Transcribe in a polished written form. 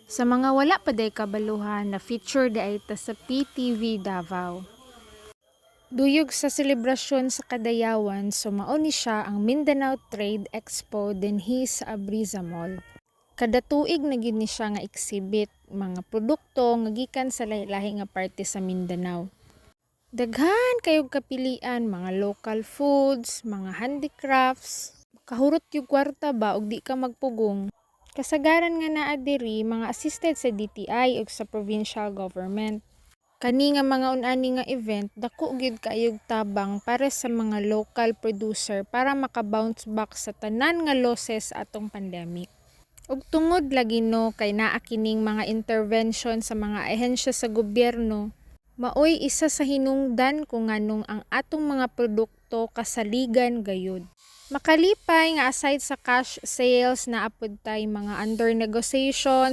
Sa mga wala pa day kabaluhan na feature di ay ta sa PTV Davao. Duyog sa selebrasyon sa Kadayawan, sumao ni siya ang Mindanao Trade Expo dinhi sa Abriza Mall. Kada tuig na gyud ni siya nga exhibit mga produkto nga gikan sa lahi-lahi nga parte sa Mindanao. Daghan kayog kapilian, mga local foods, mga handicrafts. Kahurot yung kwarta ba og di ka magpugong. Kasagaran nga naa diri mga assisted sa DTI ug sa provincial government. Kani nga mga unani nga event dako gyud kaayog tabang para sa mga local producer para maka-bounce back sa tanan nga losses atong pandemic. Ug tungod lagi no kay naa kining mga intervention sa mga ahensya sa gobyerno, maoy isa sa hinungdan kung nganong ang atong mga produkto kasaligan gayud. Makalipay nga aside sa cash sales na apod tay mga under negotiation